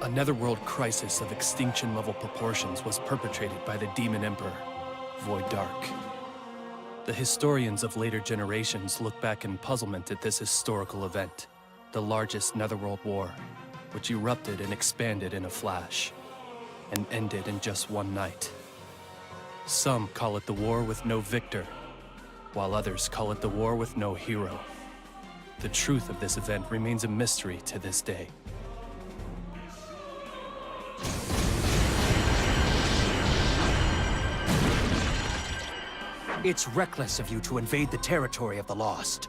A netherworld crisis of extinction-level proportions was perpetrated by the Demon Emperor, Void Dark. The historians of later generations look back in puzzlement at this historical event, the largest netherworld war, which erupted and expanded in a flash, and ended in just one night. Some call it the war with no victor, while others call it the war with no hero. The truth of this event remains a mystery to this day. It's reckless of you to invade the territory of the Lost.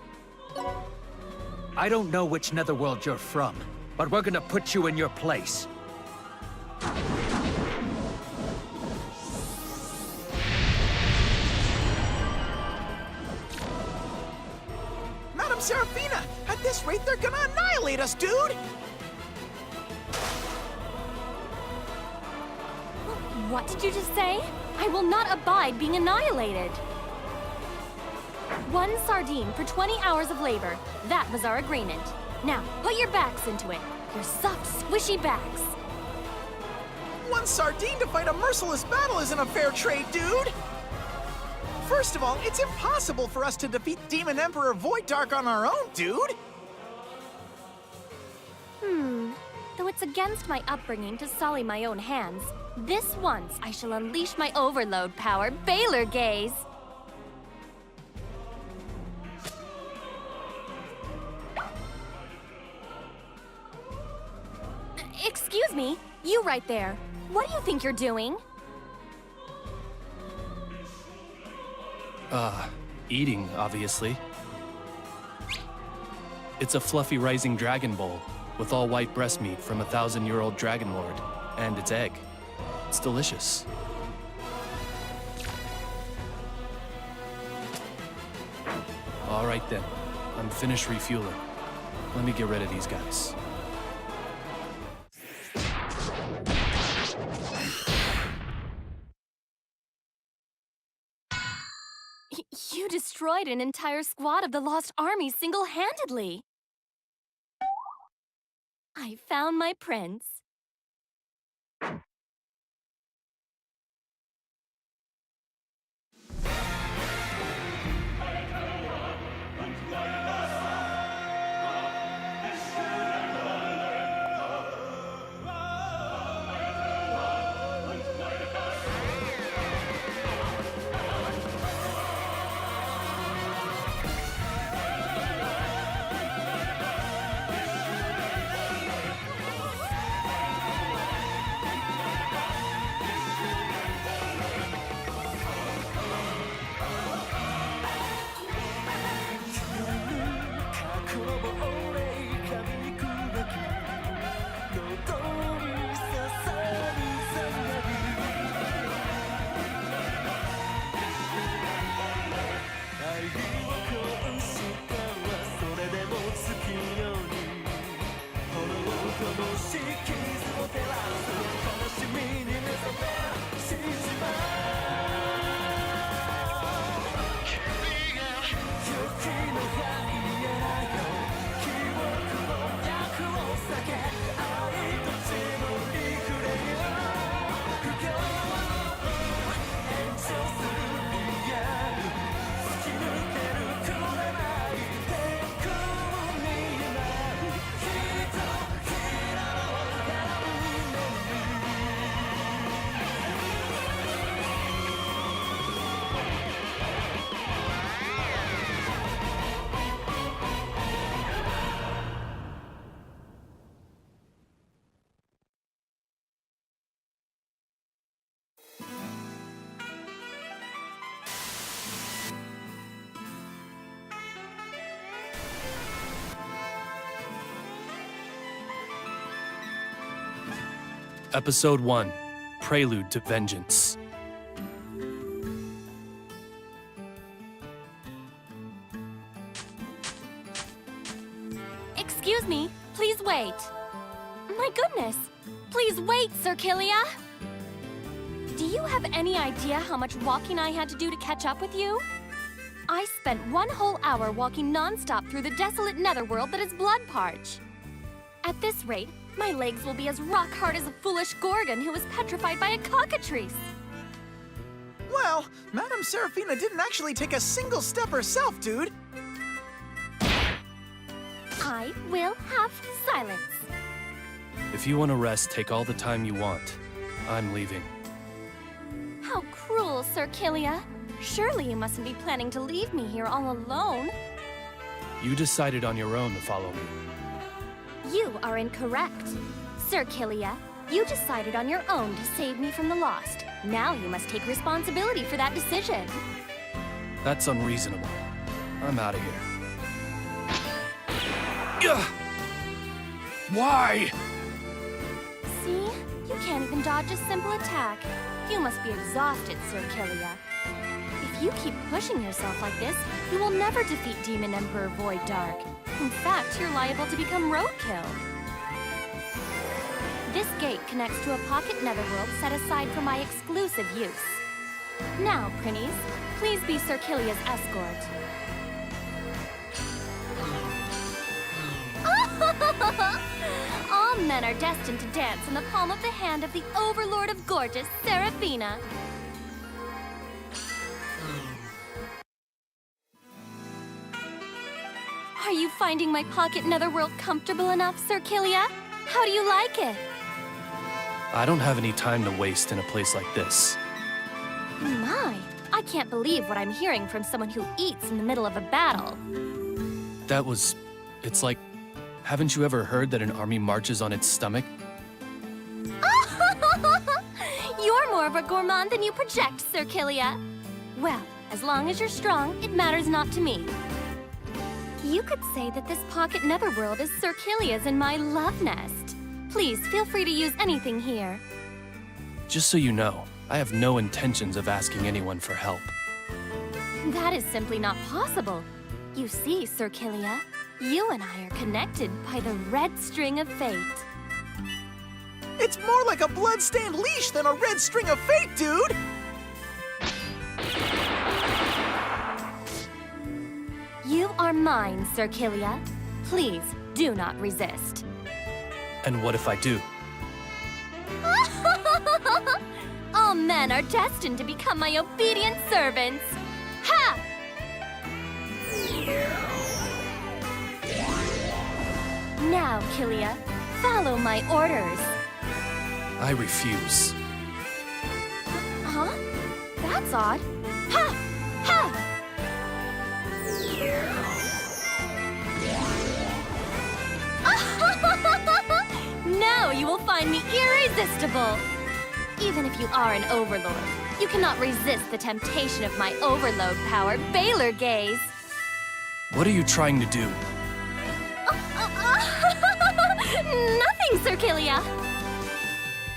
I don't know which netherworld you're from, but we're gonna put you in your place. Madam Seraphina! At this rate, they're gonna annihilate us, dude! What did you just say? I will not abide being annihilated. 1 sardine for 20 hours of labor. That was our agreement. Now, put your backs into it. Your soft, squishy backs. 1 sardine to fight a merciless battle isn't a fair trade, dude! First of all, it's impossible for us to defeat Demon Emperor Void Dark on our own, dude! Though it's against my upbringing to sully my own hands, this once I shall unleash my overload power, Baylor Gaze! Excuse me, you right there. What do you think you're doing? Eating, obviously. It's a fluffy rising dragon bowl, with all white breast meat from a 1,000-year-old dragon lord, and its egg. It's delicious. All right then, I'm finished refueling. Let me get rid of these guys. You destroyed an entire squad of the Lost Army single-handedly. I found my prince. Episode 1, Prelude to Vengeance. Excuse me, please wait. My goodness, please wait, Sir Killya. Do you have any idea how much walking I had to do to catch up with you? I spent 1 whole hour walking non-stop through the desolate netherworld that is Bloodparch. At this rate, my legs will be as rock hard as a foolish Gorgon who was petrified by a cockatrice. Well, Madame Seraphina didn't actually take a single step herself, dude. I will have silence. If you want to rest, take all the time you want. I'm leaving. How cruel, Sir Killya. Surely you mustn't be planning to leave me here all alone. You decided on your own to follow me. You are incorrect. Sir Killya, you decided on your own to save me from the lost. Now you must take responsibility for that decision. That's unreasonable. I'm out of here. Ugh! Why? See? You can't even dodge a simple attack. You must be exhausted, Sir Killya. If you keep pushing yourself like this, you will never defeat Demon Emperor Void Dark. In fact, you're liable to become roadkill. This gate connects to a pocket netherworld set aside for my exclusive use. Now, Prinnies, please be Sir Killya's escort. All men are destined to dance in the palm of the hand of the Overlord of Gorgeous, Seraphina. Are you finding my pocket netherworld comfortable enough, Sir Killya? How do you like it? I don't have any time to waste in a place like this. My, I can't believe what I'm hearing from someone who eats in the middle of a battle. It's like, haven't you ever heard that an army marches on its stomach? You're more of a gourmand than you project, Sir Killya. Well, as long as you're strong, it matters not to me. You could say that this pocket netherworld is Sir Killya's and my love nest. Please, feel free to use anything here. Just so you know, I have no intentions of asking anyone for help. That is simply not possible. You see, Sir Killya, you and I are connected by the red string of fate. It's more like a blood-stained leash than a red string of fate, dude! You are mine, Sir Killya. Please, do not resist. And what if I do? All men are destined to become my obedient servants. Ha! Now, Killya, follow my orders. I refuse. Huh? That's odd. Ha! Ha! Now you will find me irresistible. Even if you are an overlord, you cannot resist the temptation of my overload power, Baylor Gaze. What are you trying to do? Nothing, Sir Killya.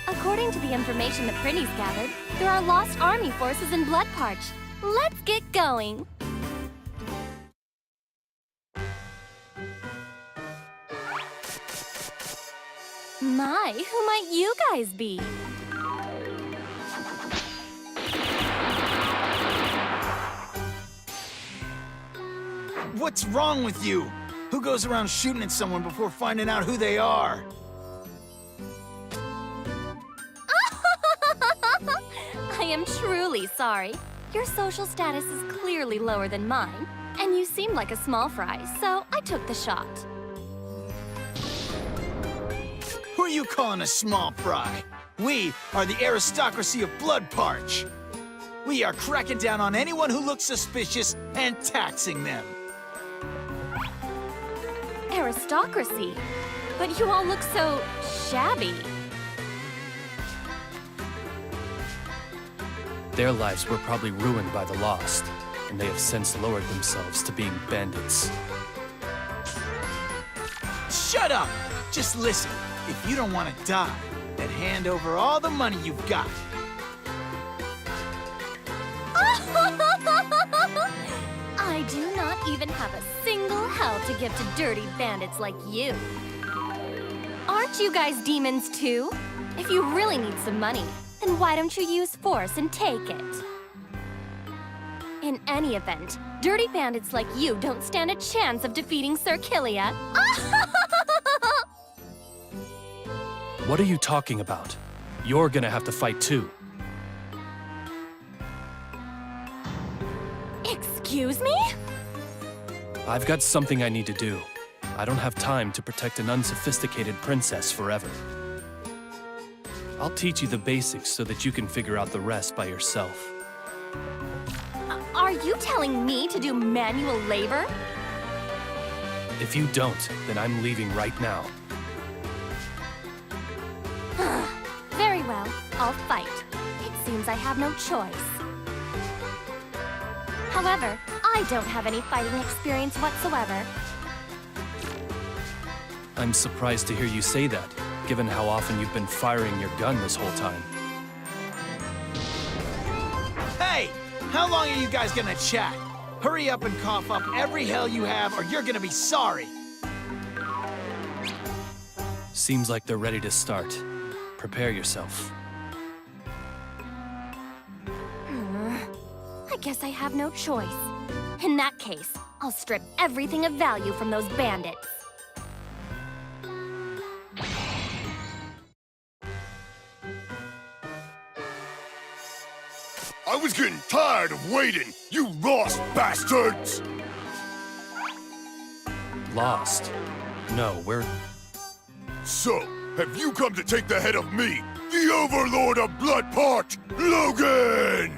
According to the information the Prinnies gathered, there are lost army forces in Bloodparch. Let's get going. My, who might you guys be? What's wrong with you? Who goes around shooting at someone before finding out who they are? I am truly sorry. Your social status is clearly lower than mine, and you seem like a small fry, so I took the shot. Who are you calling a small fry? We are the aristocracy of Bloodparch. We are cracking down on anyone who looks suspicious and taxing them. Aristocracy? But you all look so shabby. Their lives were probably ruined by the lost, and they have since lowered themselves to being bandits. Shut up! Just listen. If you don't want to die, then hand over all the money you've got. I do not even have a single hell to give to dirty bandits like you. Aren't you guys demons too? If you really need some money, then why don't you use force and take it? In any event, dirty bandits like you don't stand a chance of defeating Sir Killya. What are you talking about? You're gonna have to fight too. Excuse me? I've got something I need to do. I don't have time to protect an unsophisticated princess forever. I'll teach you the basics so that you can figure out the rest by yourself. Are you telling me to do manual labor? If you don't, then I'm leaving right now. Very well, I'll fight. It seems I have no choice. However, I don't have any fighting experience whatsoever. I'm surprised to hear you say that, given how often you've been firing your gun this whole time. Hey! How long are you guys gonna chat? Hurry up and cough up every hell you have, or you're gonna be sorry! Seems like they're ready to start. Prepare yourself. I guess I have no choice. In that case, I'll strip everything of value from those bandits. I was getting tired of waiting, you lost bastards! Lost? No, we're... So, have you come to take the head of me, the Overlord of Bloodpart, Logan?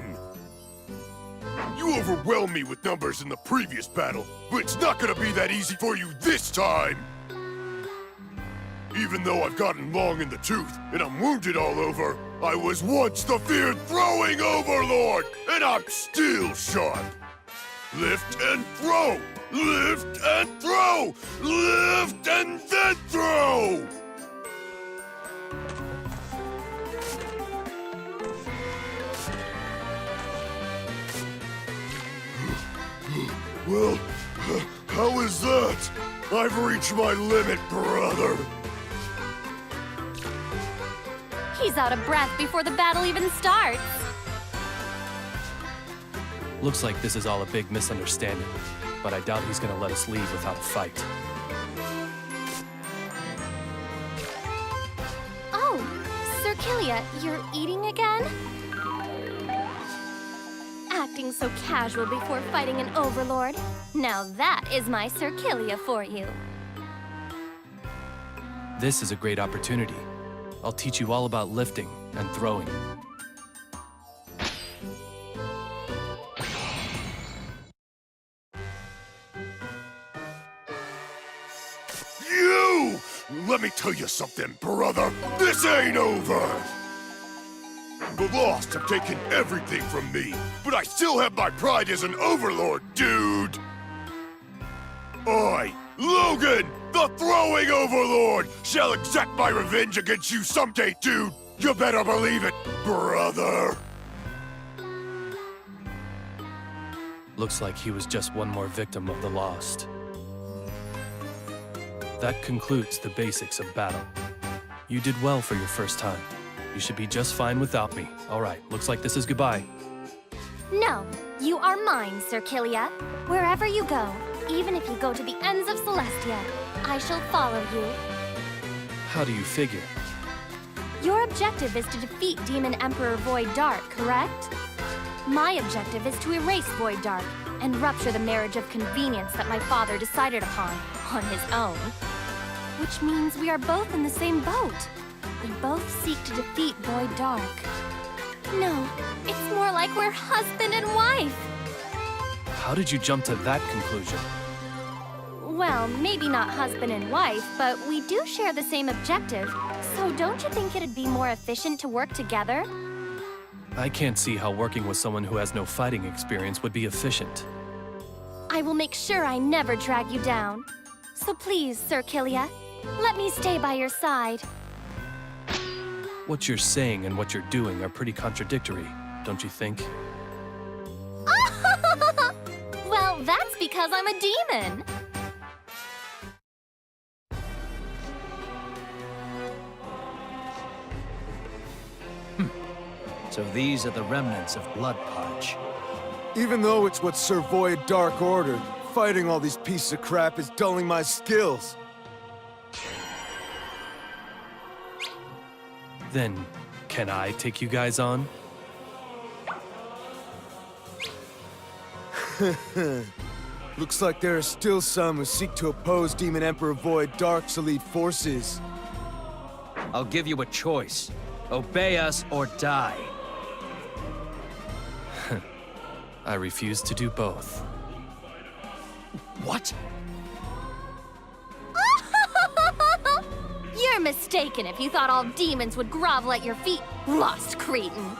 You overwhelmed me with numbers in the previous battle, but it's not gonna be that easy for you this time! Even though I've gotten long in the tooth, and I'm wounded all over, I was once the feared throwing Overlord, and I'm still sharp! Lift and throw! Lift and throw! Lift and then throw! Well, how is that? I've reached my limit, brother! He's out of breath before the battle even starts. Looks like this is all a big misunderstanding, but I doubt he's gonna let us leave without a fight. Oh, Sir Killya, you're eating again? Acting so casual before fighting an overlord. Now that is my Sir Killya for you. This is a great opportunity. I'll teach you all about lifting and throwing. You! Let me tell you something, brother. This ain't over! The Lost have taken everything from me, but I still have my pride as an overlord, dude! I, Logan, the throwing overlord, shall exact my revenge against you someday, dude! You better believe it, brother! Looks like he was just one more victim of the Lost. That concludes the basics of battle. You did well for your first time. You should be just fine without me. All right, looks like this is goodbye. No, you are mine, Sir Killya. Wherever you go, even if you go to the ends of Celestia, I shall follow you. How do you figure? Your objective is to defeat Demon Emperor Void Dark, correct? My objective is to erase Void Dark and rupture the marriage of convenience that my father decided upon, on his own. Which means we are both in the same boat. We both seek to defeat Void Dark. No, it's more like we're husband and wife. How did you jump to that conclusion? Well, maybe not husband and wife, but we do share the same objective. So don't you think it'd be more efficient to work together? I can't see how working with someone who has no fighting experience would be efficient. I will make sure I never drag you down. So please, Sir Killya, let me stay by your side. What you're saying and what you're doing are pretty contradictory, don't you think? Well, that's because I'm a demon. So these are the remnants of Blood Punch. Even though it's what Sir Void Dark ordered, fighting all these pieces of crap is dulling my skills. Then, can I take you guys on? Looks like there are still some who seek to oppose Demon Emperor Void Dark's elite forces. I'll give you a choice. Obey us or die. I refuse to do both. What? You're mistaken if you thought all demons would grovel at your feet, lost cretin.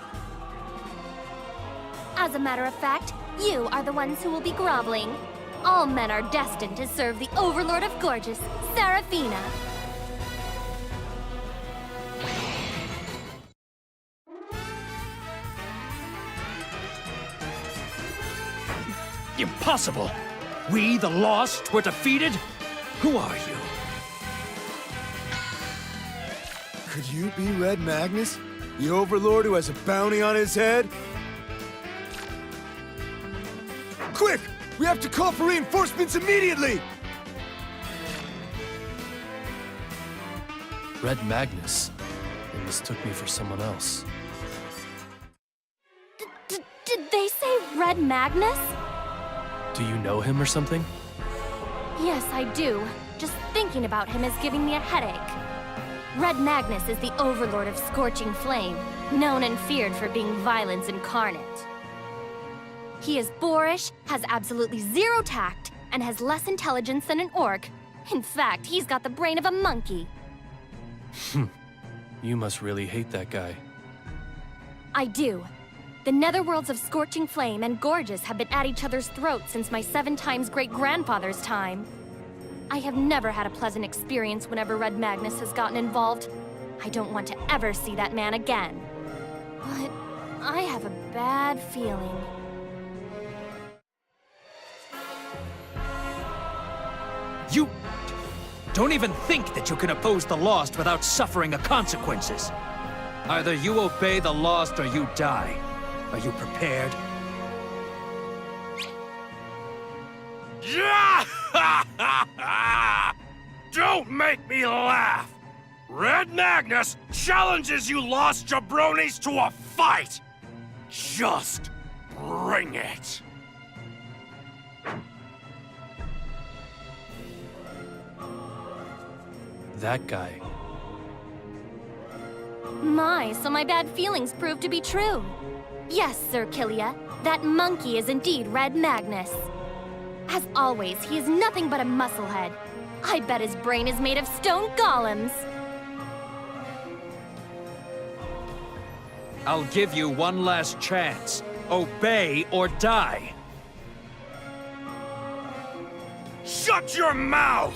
As a matter of fact, you are the ones who will be groveling. All men are destined to serve the Overlord of Gorgeous, Seraphina. Impossible! We, the Lost, were defeated? Who are you? Could you be Red Magnus? The Overlord who has a bounty on his head? Quick! We have to call for reinforcements immediately! Red Magnus. They mistook me for someone else. Did they say Red Magnus? Do you know him or something? Yes, I do. Just thinking about him is giving me a headache. Red Magnus is the Overlord of Scorching Flame, known and feared for being violence incarnate. He is boorish, has absolutely zero tact, and has less intelligence than an orc. In fact, he's got the brain of a monkey. You must really hate that guy. I do. The netherworlds of Scorching Flame and Gorgeous have been at each other's throats since my 7 times great-grandfather's time. I have never had a pleasant experience whenever Red Magnus has gotten involved. I don't want to ever see that man again. But I have a bad feeling. You don't even think that you can oppose the Lost without suffering the consequences. Either you obey the Lost or you die. Are you prepared? Don't make me laugh! Red Magnus challenges you lost jabronis to a fight! Just bring it! That guy. My, so my bad feelings proved to be true. Yes, Sir Killya, that monkey is indeed Red Magnus. As always, he is nothing but a musclehead. I bet his brain is made of stone golems. I'll give you one last chance. Obey or die. Shut your mouth!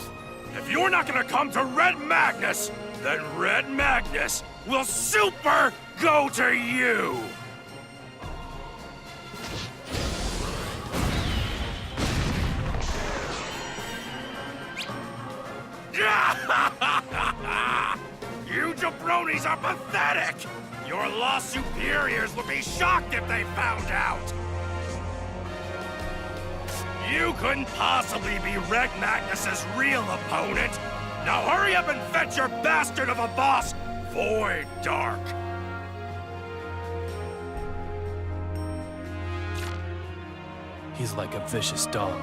If you're not gonna come to Red Magnus, then Red Magnus will super go to you! You jabronis are pathetic! Your lost superiors would be shocked if they found out! You couldn't possibly be Red Magnus's real opponent! Now hurry up and fetch your bastard of a boss, Void Dark! He's like a vicious dog.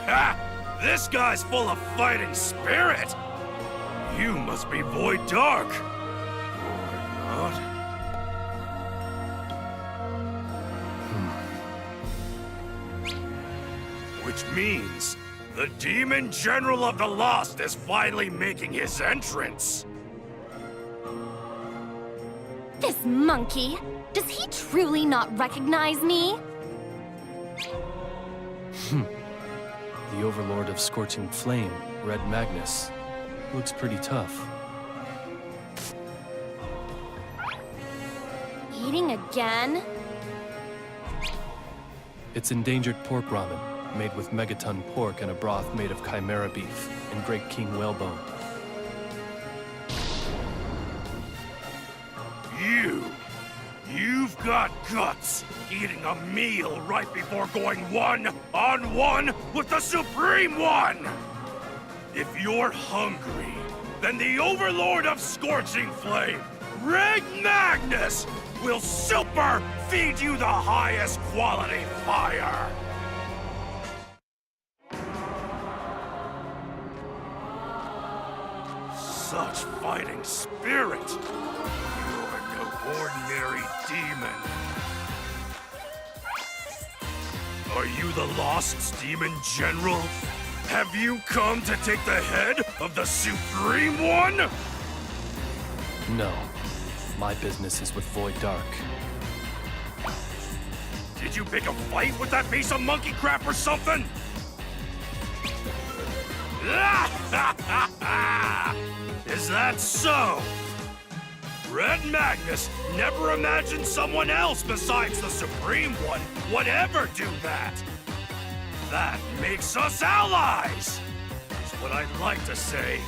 Ha! This guy's full of fighting spirit! You must be Void Dark! Or not? Which means the Demon General of the Lost is finally making his entrance! This monkey! Does he truly not recognize me? The Overlord of Scorching Flame, Red Magnus. Looks pretty tough. Eating again? It's endangered pork ramen, made with megaton pork and a broth made of chimera beef and Great King whalebone. You've got guts, eating a meal right before going one-on-one with the Supreme One! If you're hungry, then the Overlord of Scorching Flame, Red Magnus, will super feed you the highest quality fire! Such fighting spirit! You're no ordinary demon. Are you the Lost's demon general? Have you come to take the head of the Supreme One? No. My business is with Void Dark. Did you pick a fight with that piece of monkey crap or something? Is that so? Red Magnus never imagined someone else besides the Supreme One would ever do that. That makes us allies! Is what I'd like to say.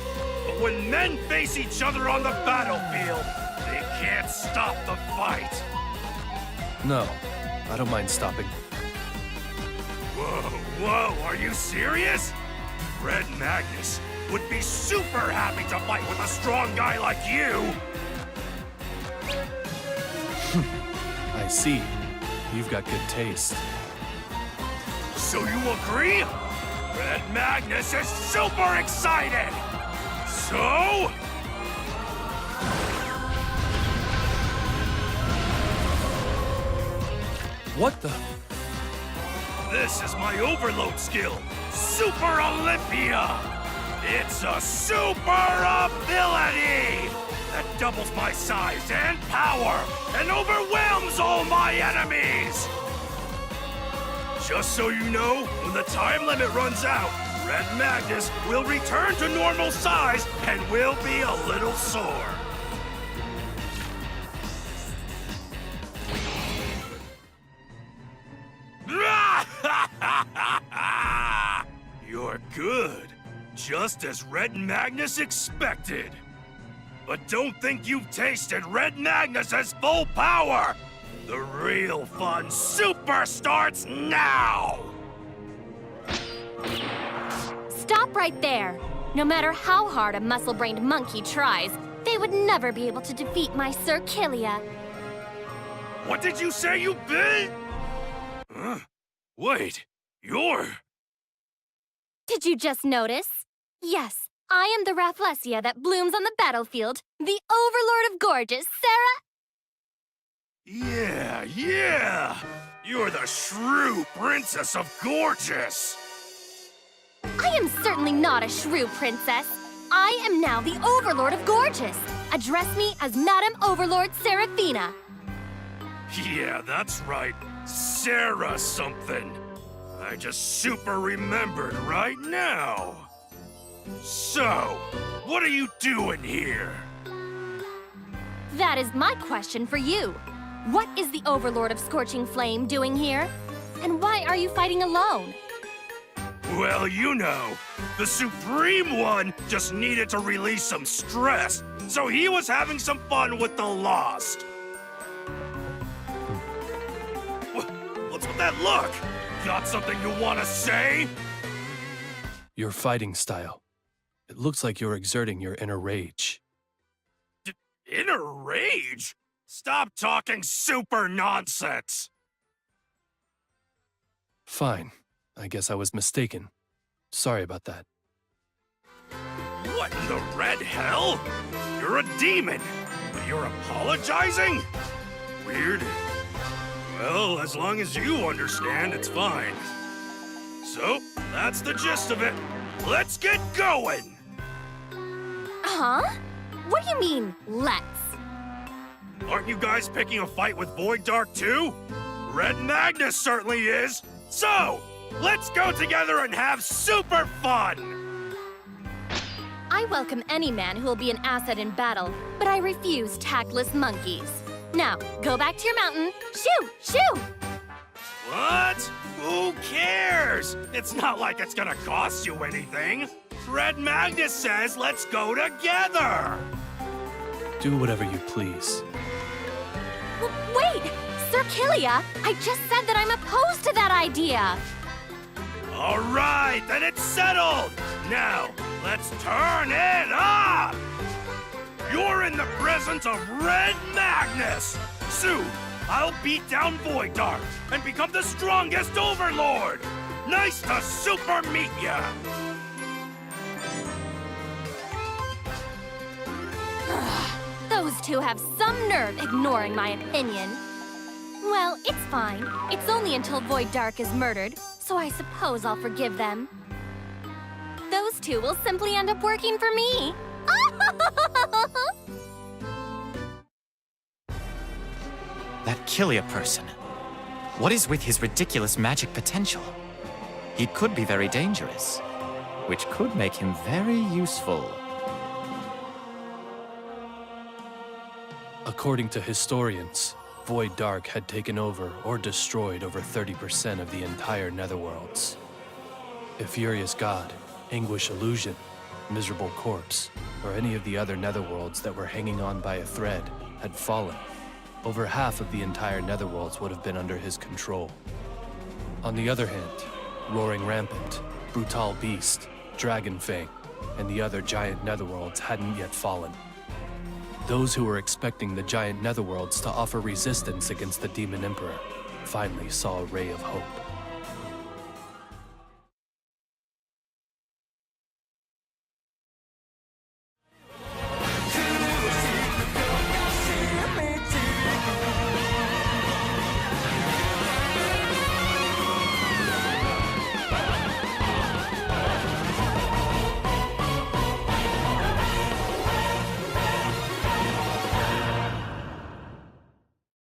But when men face each other on the battlefield, they can't stop the fight. No, I don't mind stopping. Whoa, are you serious? Red Magnus would be super happy to fight with a strong guy like you! I see. You've got good taste. So you agree? Red Magnus is super excited! So? What the? This is my overload skill, Super Olympia! It's a super ability that doubles my size and power and overwhelms all my enemies! Just so you know, when the time limit runs out, Red Magnus will return to normal size and will be a little sore. You're good, just as Red Magnus expected. But don't think you've tasted Red Magnus's full power! The real fun super starts now! Stop right there! No matter how hard a muscle-brained monkey tries, they would never be able to defeat my Sir Killya. What did you say, you bit? Wait, you're... Did you just notice? Yes, I am the Rafflesia that blooms on the battlefield, the Overlord of Gorgeous, Sarah... Yeah! You're the shrew princess of Gorgeous! I am certainly not a shrew princess. I am now the Overlord of Gorgeous. Address me as Madam Overlord Seraphina. Yeah, that's right. Sarah something. I just super remembered right now. So, what are you doing here? That is my question for you. What is the Overlord of Scorching Flame doing here? And why are you fighting alone? Well, you know, the Supreme One just needed to release some stress, so he was having some fun with the Lost. What's with that look? Got something you want to say? Your fighting style. It looks like you're exerting your inner rage. Inner rage? Stop talking super nonsense! Fine. I guess I was mistaken. Sorry about that. What in the red hell? You're a demon, but you're apologizing? Weird. Well, as long as you understand, it's fine. So, that's the gist of it. Let's get going! Huh? What do you mean, let's? Aren't you guys picking a fight with Void Dark too? Red Magnus certainly is! So, let's go together and have super fun! I welcome any man who will be an asset in battle, but I refuse tactless monkeys. Now, go back to your mountain. Shoo! Shoo! What? Who cares? It's not like it's gonna cost you anything. Red Magnus says let's go together! Do whatever you please. Wait! Sir Killya, I just said that I'm opposed to that idea. All right, then it's settled! Now, let's turn it up! You're in the presence of Red Magnus! Soon, I'll beat down Void Dark and become the strongest Overlord! Nice to super meet ya! Those two have some nerve ignoring my opinion. Well, it's fine. It's only until Void Dark is murdered, so I suppose I'll forgive them. Those two will simply end up working for me. That Killya person. What is with his ridiculous magic potential? He could be very dangerous, which could make him very useful. According to historians, Void Dark had taken over or destroyed over 30% of the entire netherworlds. If Furious God, Anguish Illusion, Miserable Corpse, or any of the other netherworlds that were hanging on by a thread had fallen, over half of the entire netherworlds would have been under his control. On the other hand, Roaring Rampant, Brutal Beast, Dragonfang, and the other giant netherworlds hadn't yet fallen. Those who were expecting the giant netherworlds to offer resistance against the Demon Emperor finally saw a ray of hope.